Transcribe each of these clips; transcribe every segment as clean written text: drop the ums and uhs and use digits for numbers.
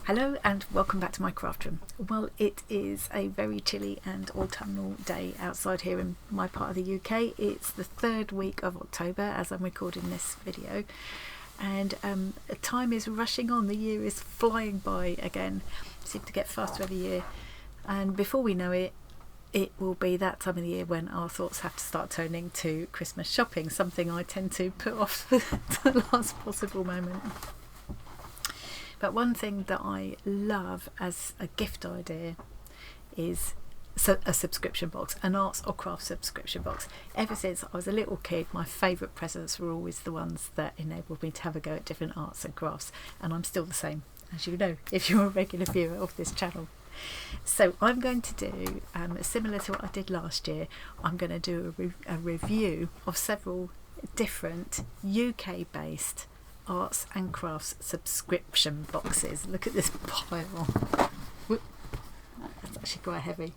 Hello and welcome back to my craft room. Well, it is a very chilly and autumnal day outside here in my part of the UK. It's the third week of October as I'm recording this video, and time is rushing on. The year is flying by again. Seems to get faster every year, and before we know it, it will be that time of the year when our thoughts have to start turning to Christmas shopping, something I tend to put off to the last possible moment. But one thing that I love as a gift idea is a subscription box, an arts or crafts subscription box. Ever since I was a little kid, my favourite presents were always the ones that enabled me to have a go at different arts and crafts, and I'm still the same, as you know, if you're a regular viewer of this channel. So I'm going to do, similar to what I did last year, I'm going to do a review of several different UK-based arts and crafts subscription boxes. Look at this pile. Whoop. That's actually quite heavy.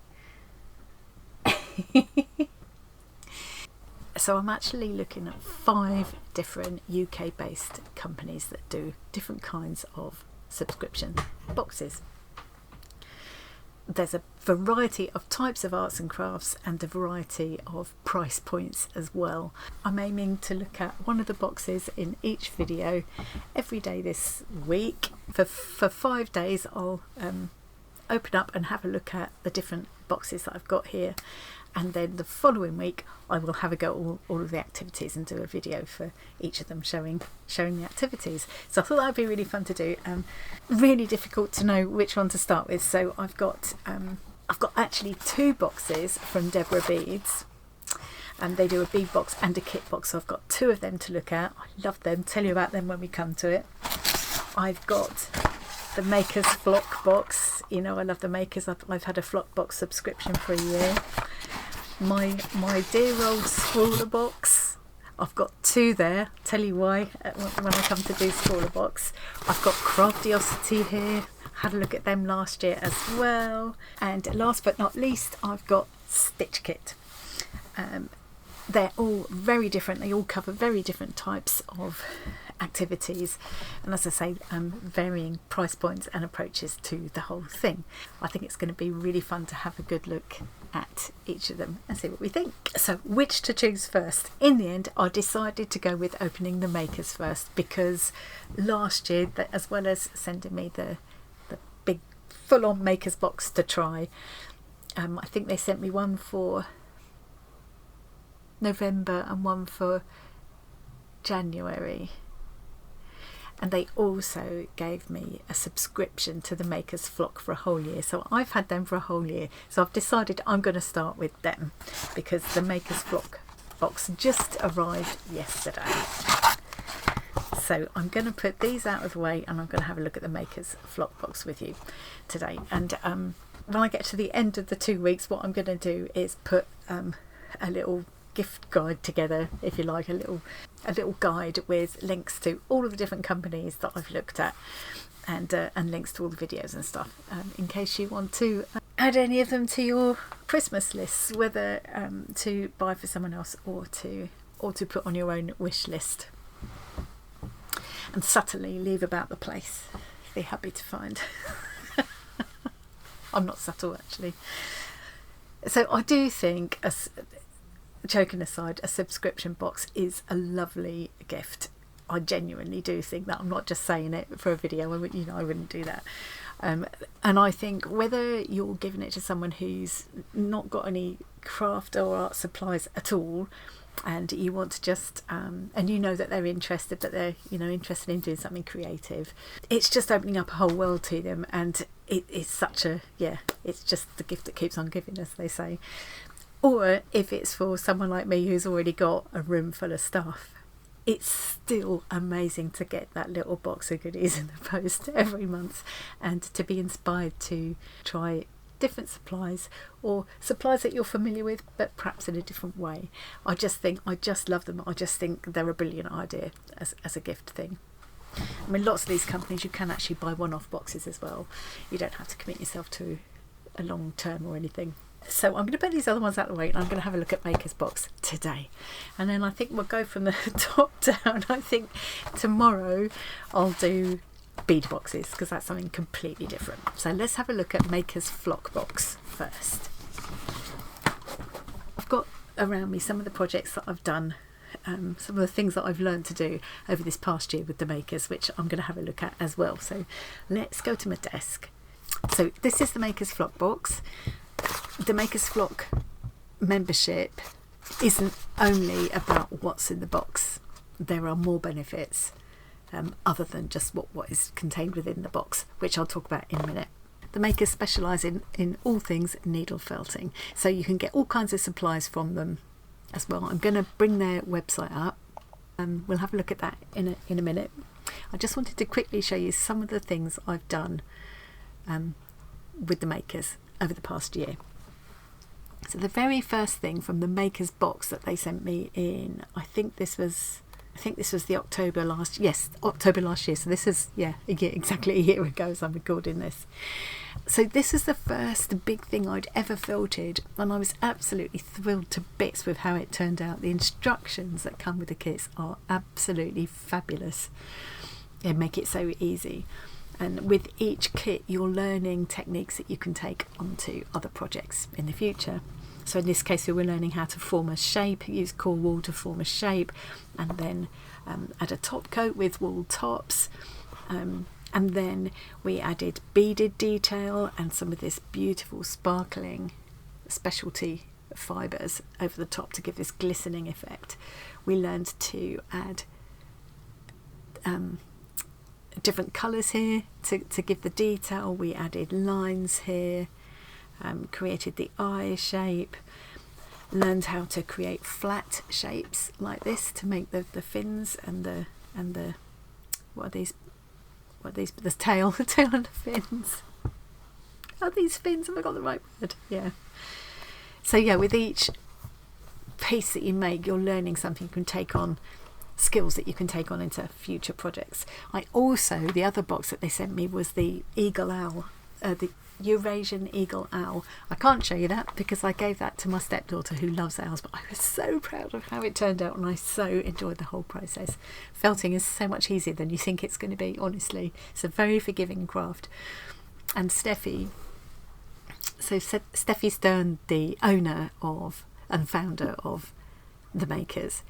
So I'm actually looking at 5 different UK based companies that do different kinds of subscription boxes. There's a variety of types of arts and crafts and a variety of price points as well. I'm aiming to look at one of the boxes in each video every day this week. For 5 days I'll open up and have a look at the different boxes that I've got here, and then the following week I will have a go at all of the activities and do a video for each of them showing the activities. So I thought that would be really fun to do. Really difficult to know which one to start with, so I've got actually 2 boxes from Deborah Beads, and they do a bead box and a kit box, so I've got 2 of them to look at. I love them, tell you about them when we come to it. I've got the Makers Flock box. You know I love the Makers. I've had a Flock box subscription for a year. My dear old Scrawler box. I've got 2 there. Tell you why when I come to do Scrawler box. I've got Craftiosity here. Had a look at them last year as well. And last but not least, I've got Stitch Kit. They're all very different. They all cover very different types of activities, and as I say, varying price points and approaches to the whole thing. I think it's going to be really fun to have a good look at each of them and see what we think. So which to choose first? In the end I decided to go with opening the Makers first, because last year, as well as sending me the big full-on Makers box to try, I think they sent me one for November and one for January, and they also gave me a subscription to the Makers Flock for a whole year. So I've had them for a whole year, so I've decided I'm going to start with them because the Makers Flock box just arrived yesterday. So I'm going to put these out of the way and I'm going to have a look at the Makers Flock box with you today. And when I get to the end of the 2 weeks, what I'm going to do is put a little gift guide together, if you like, a little guide with links to all of the different companies that I've looked at, and links to all the videos and stuff, in case you want to add any of them to your Christmas lists, whether to buy for someone else or to put on your own wish list, and subtly leave about the place. Be happy to find. I'm not subtle, actually. So I do think, joking aside, a subscription box is a lovely gift. I genuinely do think that. I'm not just saying it for a video. I wouldn't do that. And I think whether you're giving it to someone who's not got any craft or art supplies at all, and you want to just and you know that they're interested, but they're interested in doing something creative, it's just opening up a whole world to them, and it's such a it's just the gift that keeps on giving, as they say. Or if it's for someone like me who's already got a room full of stuff, it's still amazing to get that little box of goodies in the post every month, and to be inspired to try different supplies, or supplies that you're familiar with but perhaps in a different way. I just love them. I just think they're a brilliant idea as a gift thing. I mean, lots of these companies you can actually buy one-off boxes as well. You don't have to commit yourself to a long term or anything. So I'm going to put these other ones out of the way, and I'm going to have a look at Makers box today, and then I think we'll go from the top down. I think tomorrow I'll do bead boxes, because that's something completely different. So let's have a look at Maker's Flock box first. I've got around me some of the projects that I've done, some of the things that I've learned to do over this past year with the Makers, which I'm going to have a look at as well. So let's go to my desk. So this is the Maker's Flock box. The Maker's Flock membership isn't only about what's in the box. There are more benefits other than just what is contained within the box, which I'll talk about in a minute. The Makers specialise in all things needle felting, so you can get all kinds of supplies from them as well. I'm going to bring their website up, and we'll have a look at that in a minute. I just wanted to quickly show you some of the things I've done with the Makers over the past year. So the very first thing from the Makers box that they sent me in, I think this was the October last year. So this is exactly a year ago as I'm recording this. So this is the first big thing I'd ever felted, and I was absolutely thrilled to bits with how it turned out. The instructions that come with the kits are absolutely fabulous. They make it so easy, and with each kit you're learning techniques that you can take onto other projects in the future. So in this case we were learning how to form a shape, use core wool to form a shape, and then add a top coat with wool tops, and then we added beaded detail and some of this beautiful sparkling specialty fibres over the top to give this glistening effect. We learned to add different colours here to give the detail. We added lines here, created the eye shape, learned how to create flat shapes like this to make the fins and the what are these the tail and the fins. Are these fins? Have I got the right word? Yeah. So yeah, with each piece that you make, you're learning something you can take on, skills that you can take on into future projects. The other box that they sent me was the eagle owl, the Eurasian eagle owl. I can't show you that because I gave that to my stepdaughter who loves owls, but I was so proud of how it turned out, and I so enjoyed the whole process. Felting is so much easier than you think it's going to be, honestly. It's a very forgiving craft. And Steffi Stern, the owner of and founder of the Makers,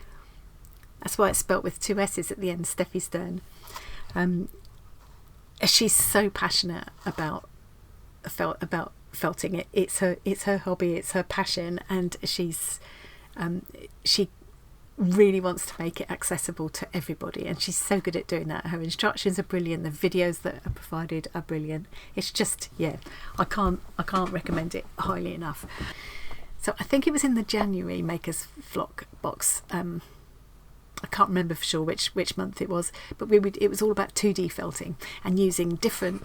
that's why it's spelt with two S's at the end, Steffi Stern. She's so passionate about felting. It's her hobby, it's her passion, and she really wants to make it accessible to everybody, and she's so good at doing that. Her instructions are brilliant, the videos that are provided are brilliant. It's just, I can't recommend it highly enough. So I think it was in the January Makers Flock box, I can't remember for sure which month it was, but it was all about 2D felting and using different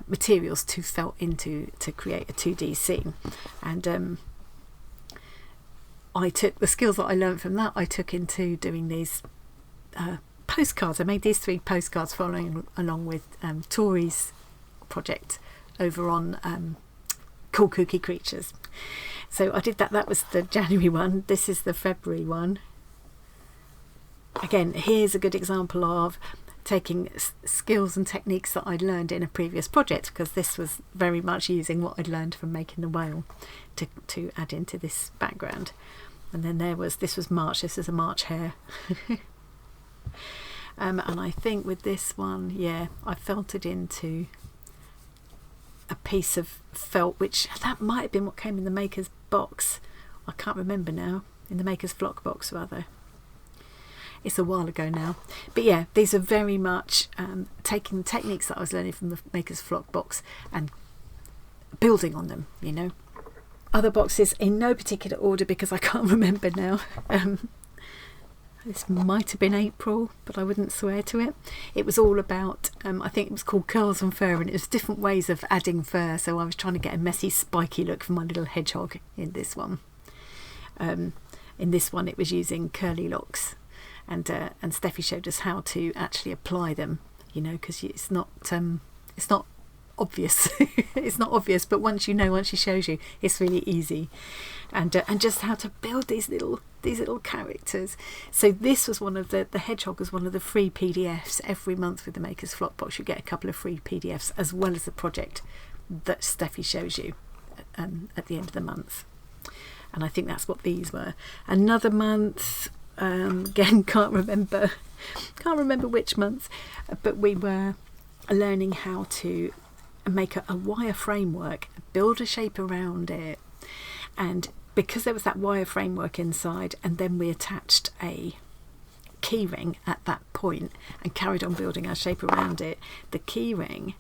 materials to felt into to create a 2D scene. And I took the skills that I learned from that, I took into doing these postcards. I made these 3 postcards following along with Tori's project over on Cool Kooky Creatures. So I did that. That was the January one. This is the February one. Again, here's a good example of taking skills and techniques that I'd learned in a previous project, because this was very much using what I'd learned from making the whale to add into this background. And then this was March. This is a March hare. And I think with this one, I felted into a piece of felt, which that might have been what came in the Maker's box. I can't remember now. In the Maker's Flock box, rather. It's a while ago now, but these are very much taking the techniques that I was learning from the Maker's Flock box and building on them, Other boxes in no particular order because I can't remember now. This might have been April, but I wouldn't swear to it. It was all about, I think it was called Curls and Fur, and it was different ways of adding fur, so I was trying to get a messy spiky look for my little hedgehog in this one. In this one it was using curly locks. And Steffi showed us how to actually apply them, because it's not obvious. It's not obvious, but once she shows you, it's really easy. And just how to build these little characters. So this was one of the hedgehog was one of the free PDFs. Every month with the Makers Flock box you get a couple of free PDFs as well as the project that Steffi shows you at the end of the month. And I think that's what these were. Another month, again can't remember which month, but we were learning how to make a wire framework, build a shape around it, and because there was that wire framework inside, and then we attached a key ring at that point and carried on building our shape around it. The key ring,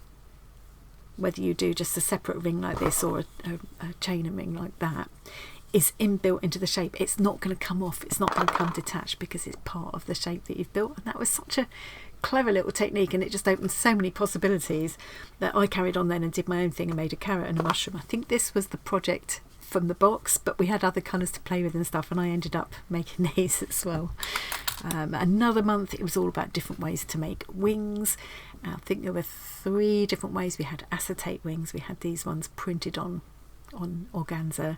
whether you do just a separate ring like this or a chain ring like that, is inbuilt into the shape. It's not going to come off, it's not going to come detached, because it's part of the shape that you've built. And that was such a clever little technique, and it just opened so many possibilities that I carried on then and did my own thing and made a carrot and a mushroom. I think this was the project from the box, but we had other colours to play with and stuff, and I ended up making these as well. Another month it was all about different ways to make wings. I think there were 3 different ways. We had acetate wings, we had these ones printed on organza,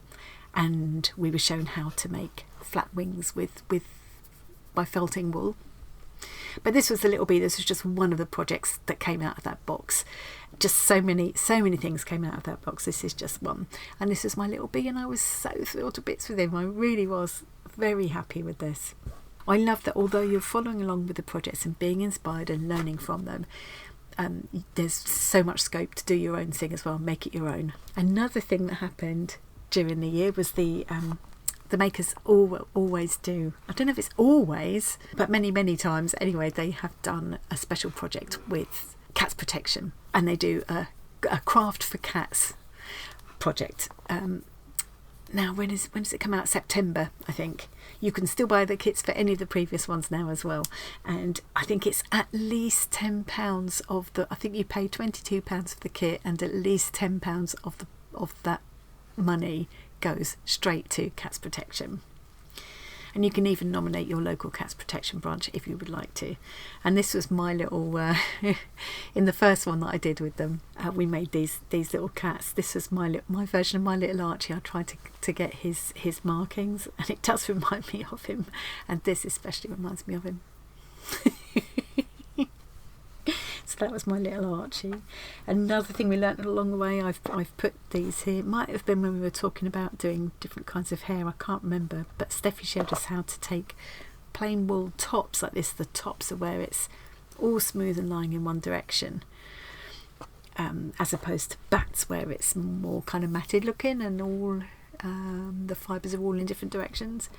and we were shown how to make flat wings by felting wool. But this was the little bee. This was just one of the projects that came out of that box. Just so many things came out of that box. This is just one. And this is my little bee, and I was so thrilled to bits with him. I really was very happy with this. I love that although you're following along with the projects and being inspired and learning from them, there's so much scope to do your own thing as well, make it your own. Another thing that happened during the year was the makers always do, I don't know if it's always, but many times anyway, they have done a special project with cats protection, and they do a craft for cats project. Now when does it come out? September, I think. You can still buy the kits for any of the previous ones now as well, and I think it's at least £10 of the, I think you pay £22 for the kit, and at least £10 of that money goes straight to Cats Protection. And you can even nominate your local Cats Protection branch if you would like to. And this was my little in the first one that I did with them, we made these little cats. This was my version of my little Archie. I tried to get his markings, and it does remind me of him, and this especially reminds me of him. So that was my little Archie. Another thing we learnt along the way, I've put these here. It might have been when we were talking about doing different kinds of hair, I can't remember, but Steffi showed us how to take plain wool tops like this. The tops are where it's all smooth and lying in one direction, as opposed to bats where it's more kind of matted looking and all the fibres are all in different directions.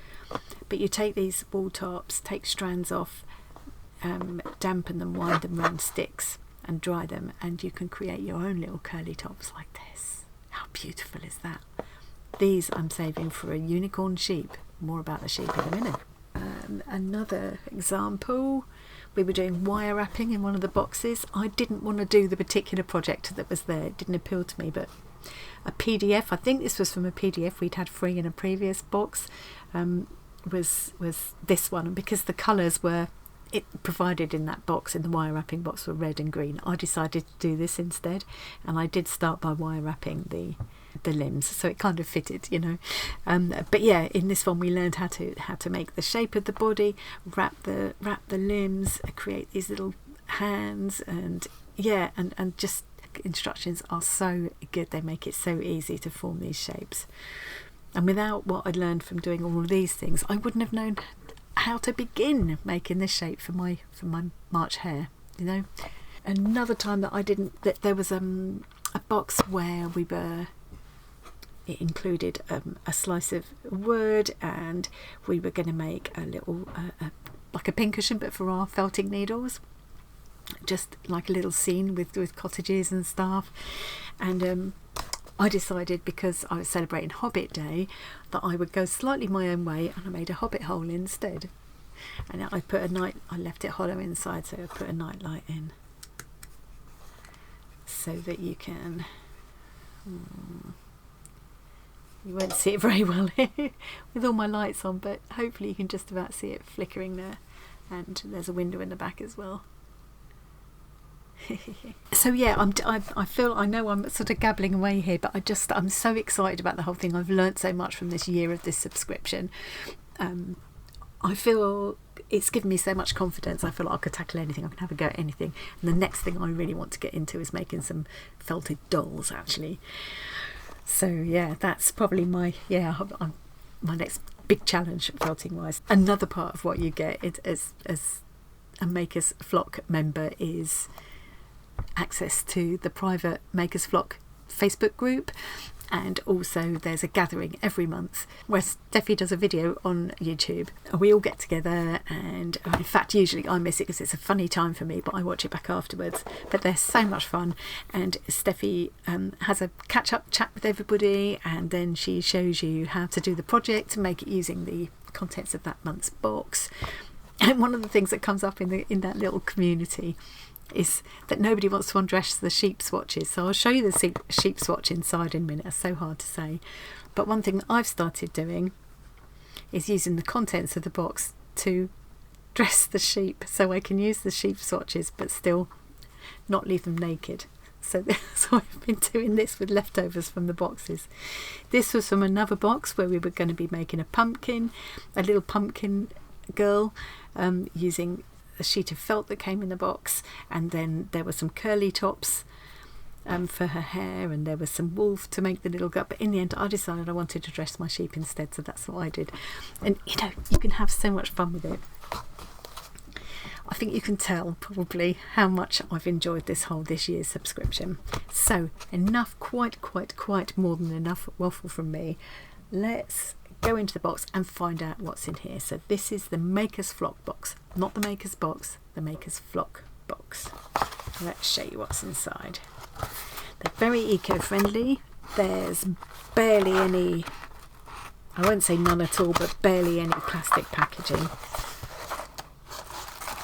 But you take these wool tops, take strands off, dampen them, wind them round sticks and dry them, and you can create your own little curly tops like this. How beautiful is that? These I'm saving for a unicorn sheep. More about the sheep in a minute. Another example, we were doing wire wrapping in one of the boxes. I didn't want to do the particular project that was there, it didn't appeal to me, but a PDF, I think this was from a PDF we'd had free in a previous box, was this one, and because the colours were provided in that box, in the wire wrapping box, were red and green, I decided to do this instead, and I did start by wire wrapping the limbs, so it kind of fitted, you know. But yeah, in this one we learned how to make the shape of the body, wrap the limbs, create these little hands, and yeah, and just instructions are so good. They make it so easy to form these shapes, and without what I'd learned from doing all of these things, I wouldn't have known how to begin making this shape for my March hare, you know. Another time that there was a box where it included a slice of wood, and we were going to make a little like a pincushion, but for our felting needles, just like a little scene with cottages and stuff. And I decided, because I was celebrating Hobbit Day, that I would go slightly my own way, and I made a hobbit hole instead. And I left it hollow inside, so I put a night light in, so that you can, you won't see it very well with all my lights on, but hopefully you can just about see it flickering there. And there's a window in the back as well. So yeah, I feel, I know I'm sort of gabbling away here, but I'm so excited about the whole thing. I've learnt so much from this year of this subscription. I feel it's given me so much confidence. I feel like I could tackle anything, I can have a go at anything. And the next thing I really want to get into is making some felted dolls, actually. So yeah, that's probably my next big challenge, felting wise. Another part of what you get as a Makers Flock member is access to the private Makers Flock Facebook group, and also there's a gathering every month where Steffi does a video on YouTube. We all get together, and in fact usually I miss it because it's a funny time for me, but I watch it back afterwards. But they're so much fun, and Steffi has a catch-up chat with everybody, and then she shows you how to do the project to make it using the contents of that month's box. And one of the things that comes up in that little community is that nobody wants to undress the sheep swatches. So I'll show you the sheep swatch inside in a minute. It's so hard to say. But one thing that I've started doing is using the contents of the box to dress the sheep, so I can use the sheep swatches but still not leave them naked. So I've been doing this with leftovers from the boxes. This was from another box where we were going to be making a little pumpkin girl, using a sheet of felt that came in the box, and then there were some curly tops for her hair, and there was some wool to make the little gut. But in the end I decided I wanted to dress my sheep instead, so that's what I did. And you can have so much fun with it. I think you can tell probably how much I've enjoyed this year's subscription. So enough, quite more than enough waffle from me. Let's go into the box and find out what's in here. So this is the Makers Flock box, not the Makers box, the Makers Flock box. Let's show you what's inside. They're very eco-friendly. There's barely any, I won't say none at all, but barely any plastic packaging.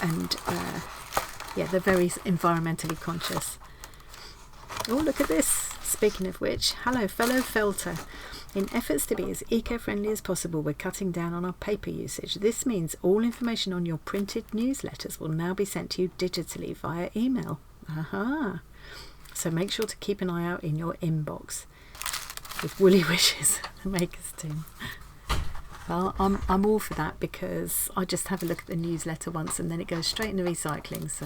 And yeah, they're very environmentally conscious. Oh, look at this. Speaking of which, hello fellow felter. In efforts to be as eco-friendly as possible, we're cutting down on our paper usage. This means all information on your printed newsletters will now be sent to you digitally via email. Aha! So make sure to keep an eye out in your inbox. With woolly wishes, the Makers team. Well, I'm all for that, because I just have a look at the newsletter once and then it goes straight into recycling. So,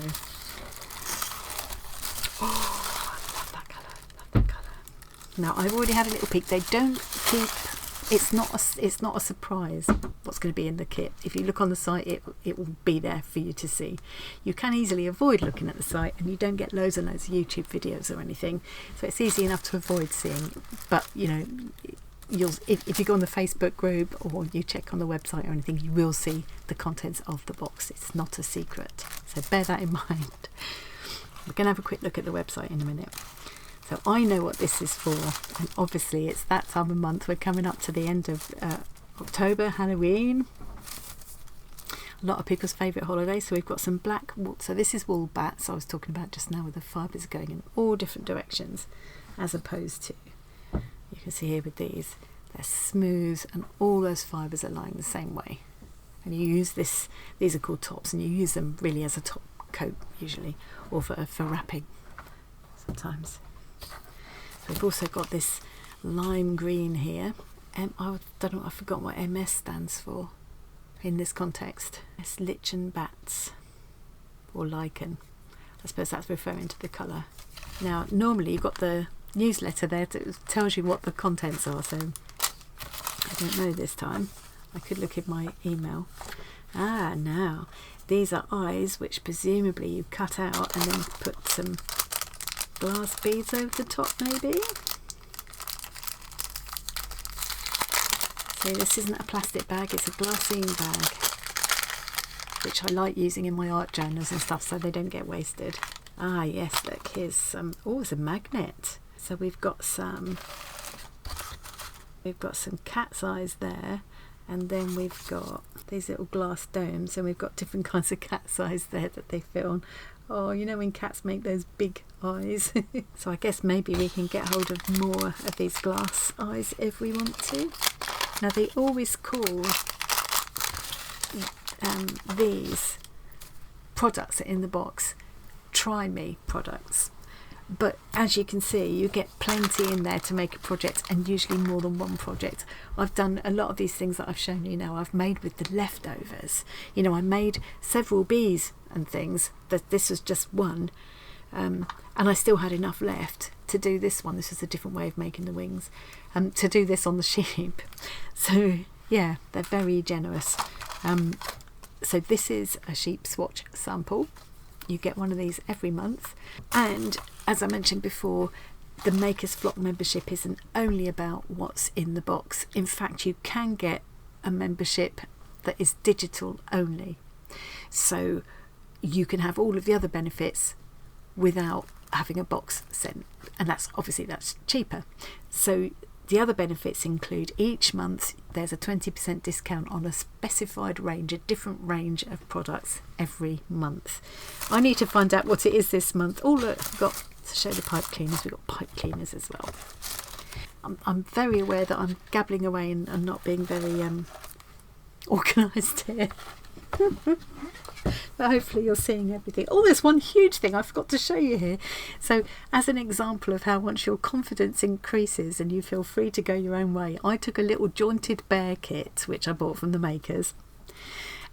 oh, I love that colour. Love that colour. Now I've already had a little peek. They don't keep. It's not a surprise what's going to be in the kit. If you look on the site, it will be there for you to see. You can easily avoid looking at the site, and you don't get loads and loads of YouTube videos or anything, so it's easy enough to avoid seeing. But you know, if you go on the Facebook group or you check on the website or anything, you will see the contents of the box. It's not a secret, so bear that in mind. We're going to have a quick look at the website in a minute. So I know what this is for, and obviously it's that time of month. We're coming up to the end of October, Halloween, a lot of people's favourite holiday. So we've got some black wool. So this is wool bats I was talking about just now, with the fibres going in all different directions, as opposed to, you can see here with these, they're smooth and all those fibres are lying the same way. And you use this, these are called tops, and you use them really as a top coat usually, or for wrapping sometimes. So we've also got this lime green here. I don't know, I forgot what MS stands for in this context. It's lichen bats, or lichen. I suppose that's referring to the colour. Now normally you've got the newsletter there that tells you what the contents are, so I don't know this time. I could look in my email. Now these are eyes, which presumably you cut out and then put some glass beads over the top, maybe. So this isn't a plastic bag, it's a glassine bag, which I like using in my art journals and stuff, so they don't get wasted. Yes, look, here's some, it's a magnet. So we've got some cat's eyes there, and then we've got these little glass domes, and we've got different kinds of cat's eyes there that they fit on. Oh, you know when cats make those big eyes. So I guess maybe we can get hold of more of these glass eyes if we want to. Now they always call these products in the box try me products. But as you can see, you get plenty in there to make a project, and usually more than one project. I've done a lot of these things that I've shown you now, I've made with the leftovers. You know, I made several bees and things, that this was just one, and I still had enough left to do this one. This is a different way of making the wings, to do this on the sheep. So yeah, they're very generous. So this is a sheep swatch sample. You get one of these every month, and as I mentioned before, the Makers Flock membership isn't only about what's in the box. In fact, you can get a membership that is digital only, so you can have all of the other benefits without having a box sent, and that's cheaper. So the other benefits include each month there's a 20% discount on a specified range, a different range of products every month. I need to find out what it is this month. Oh look, I've got to show the pipe cleaners. We've got pipe cleaners as well. I'm very aware that I'm gabbling away and not being very organised here. But hopefully you're seeing everything. Oh, there's one huge thing I forgot to show you here. So as an example of how once your confidence increases and you feel free to go your own way, I took a little jointed bear kit which I bought from the Makers,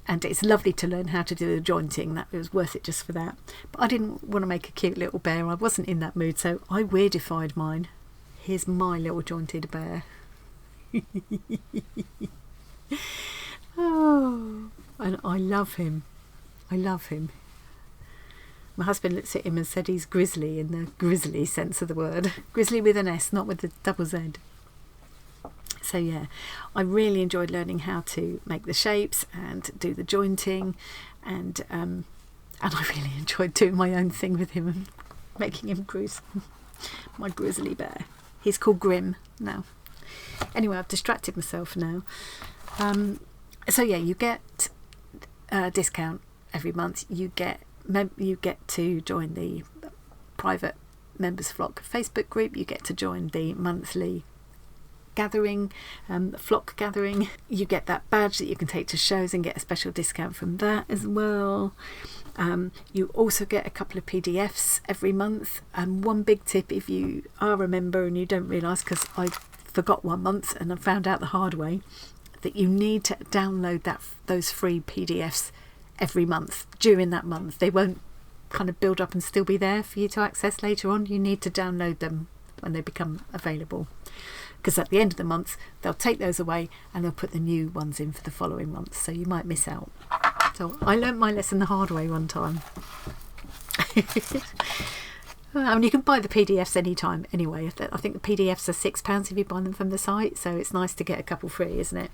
and it's lovely to learn how to do the jointing. That it was worth it just for that. But I didn't want to make a cute little bear. I wasn't in that mood, so I weirdified mine. Here's my little jointed bear. Oh, and I love him. I love him. My husband looked at him and said he's grizzly in the grizzly sense of the word. Grizzly with an S, not with the double Z. So yeah, I really enjoyed learning how to make the shapes and do the jointing, and I really enjoyed doing my own thing with him and making him gruesome. My grizzly bear. He's called Grim now. Anyway, I've distracted myself now. So yeah, you get a discount every month. You get to join the private Members Flock Facebook group. You get to join the monthly gathering, flock gathering. You get that badge that you can take to shows and get a special discount from that as well. You also get a couple of PDFs every month. And one big tip, if you are a member and you don't realise, because I forgot one month and I found out the hard way, that you need to download those free PDFs every month. During that month, they won't kind of build up and still be there for you to access later on. You need to download them when they become available, because at the end of the month they'll take those away and they'll put the new ones in for the following month, so you might miss out. So I learnt my lesson the hard way one time. And you can buy the PDFs anytime anyway. I think the PDFs are £6 if you buy them from the site, so it's nice to get a couple free, isn't it?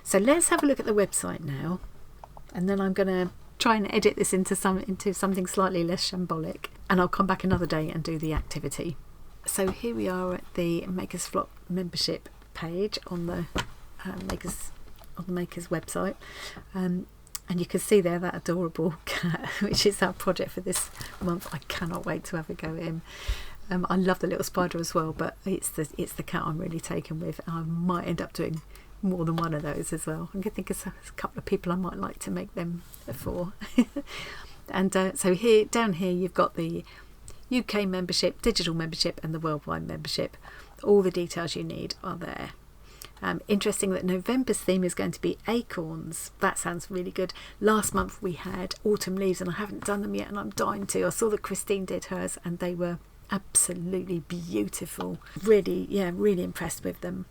So let's have a look at the website now, and then I'm going to try and edit this into something slightly less shambolic, and I'll come back another day and do the activity. So here we are at the Makers Flock membership page on the Makers website, and you can see there that adorable cat, which is our project for this month. I cannot wait to have a go at him. I love the little spider as well, but it's the cat I'm really taken with. I might end up doing more than one of those as well. I'm going to think of a couple of people I might like to make them for. And so here, down here, you've got the UK membership, digital membership, and the worldwide membership. All the details you need are there. Interesting that November's theme is going to be acorns. That sounds really good. Last month we had autumn leaves, and I haven't done them yet, and I'm dying to. I saw that Christine did hers, and they were absolutely beautiful. Really impressed with them.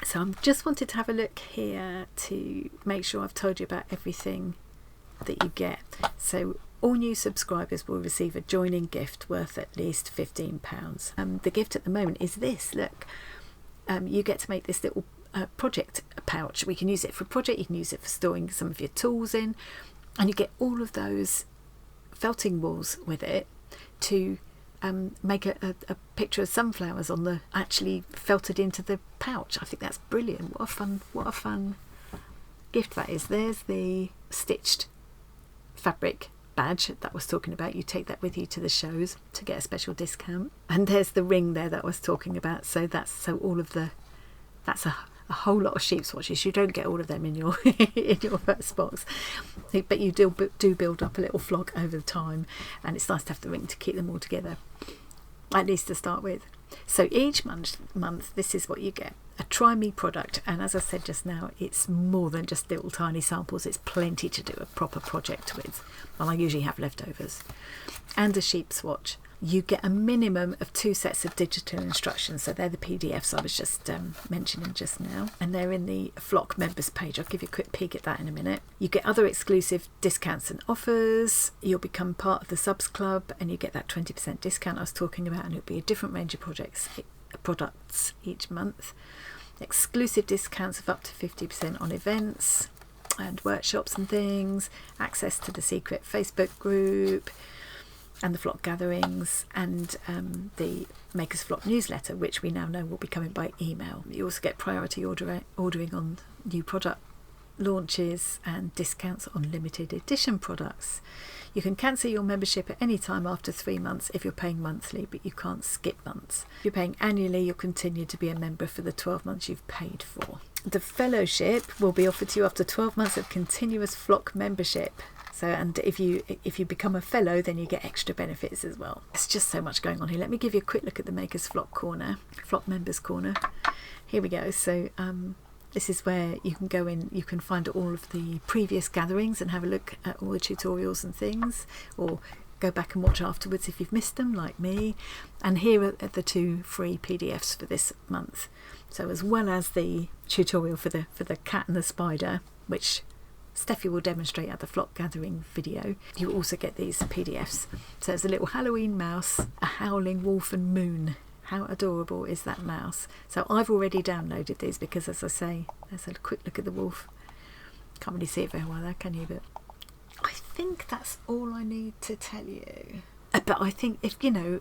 So I just wanted to have a look here to make sure I've told you about everything that you get. So all new subscribers will receive a joining gift worth at least £15. The gift at the moment is this. Look, you get to make this little project pouch. We can use it for a project, you can use it for storing some of your tools in, and you get all of those felting walls with it to make a picture of sunflowers on the actually felted into the pouch. I think that's brilliant. What a fun gift that is. There's the stitched fabric badge that I was talking about. You take that with you to the shows to get a special discount. And there's the ring there that I was talking about. So that's all of the, that's a a whole lot of sheep swatches. You don't get all of them in your in your first box, but you do build up a little flock over time, and it's nice to have the ring to keep them all together, at least to start with. So each month this is what you get: a Try Me product, and as I said just now, it's more than just little tiny samples. It's plenty to do a proper project with, and I usually have leftovers. And a sheep swatch. You get a minimum of 2 sets of digital instructions, so they're the PDFs I was just mentioning just now, and they're in the Flock members page. I'll give you a quick peek at that in a minute. You get other exclusive discounts and offers. You'll become part of the subs club, and you get that 20% discount I was talking about, and it'll be a different range of products each month. Exclusive discounts of up to 50% on events and workshops and things, access to the secret Facebook group and the Flock gatherings, and the Makers Flock newsletter, which we now know will be coming by email. You also get priority ordering on new product launches and discounts on limited edition products. You can cancel your membership at any time after 3 months if you're paying monthly, but you can't skip months. If you're paying annually, you'll continue to be a member for the 12 months you've paid for. The fellowship will be offered to you after 12 months of continuous Flock membership. So, and if you become a fellow, then you get extra benefits as well. There's just so much going on here. Let me give you a quick look at the Makers Flock corner, Flock members corner. Here we go. So this is where you can go in, you can find all of the previous gatherings and have a look at all the tutorials and things, or go back and watch afterwards if you've missed them, like me. And here are the 2 free PDFs for this month. So as well as the tutorial for the cat and the spider, which Steffi will demonstrate at the Flock gathering video, you also get these PDFs. So there's a little Halloween mouse, a howling wolf and moon. How adorable is that mouse? So I've already downloaded these because, as I say, there's a quick look at the wolf. Can't really see it very well there, can you? But I think that's all I need to tell you. But I think, if you know,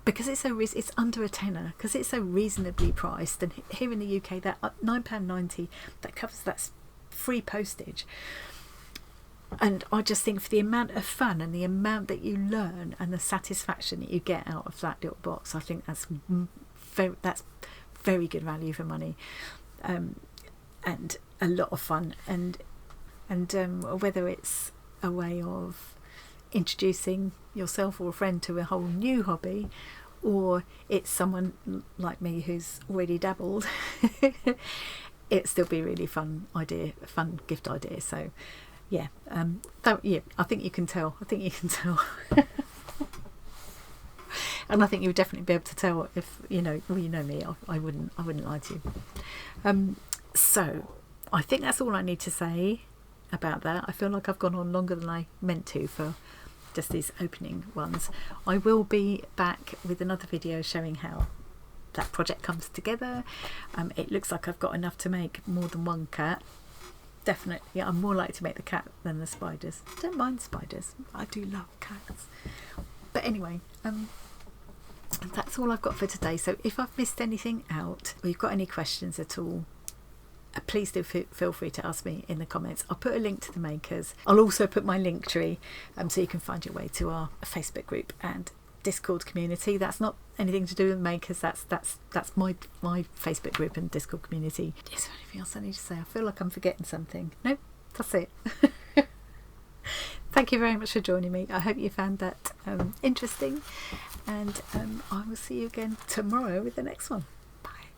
because it's under a tenner, because it's so reasonably priced, and here in the UK that £9.90 that covers that free postage. And I just think for the amount of fun and the amount that you learn and the satisfaction that you get out of that little box, I think that's very good value for money, and a lot of fun, and whether it's a way of introducing yourself or a friend to a whole new hobby, or it's someone like me who's already dabbled, it'd still be a really fun gift idea. So yeah, I think you can tell. And I think you would definitely be able to tell if you know me. I wouldn't lie to you. So I think that's all I need to say about that. I feel like I've gone on longer than I meant to for just these opening ones. I will be back with another video showing how that project comes together. It looks like I've got enough to make more than one cat. Definitely, I'm more likely to make the cat than the spiders. Don't mind spiders, I do love cats. But anyway, that's all I've got for today. So if I've missed anything out, or you've got any questions at all, please do feel free to ask me in the comments. I'll put a link to the makers. I'll also put my link tree, so you can find your way to our Facebook group and Discord community. That's not anything to do with makers. That's my Facebook group and Discord community. Is there anything else I need to say? I feel like I'm forgetting something. Nope, that's it. Thank you very much for joining me. I hope you found that interesting, and I will see you again tomorrow with the next one.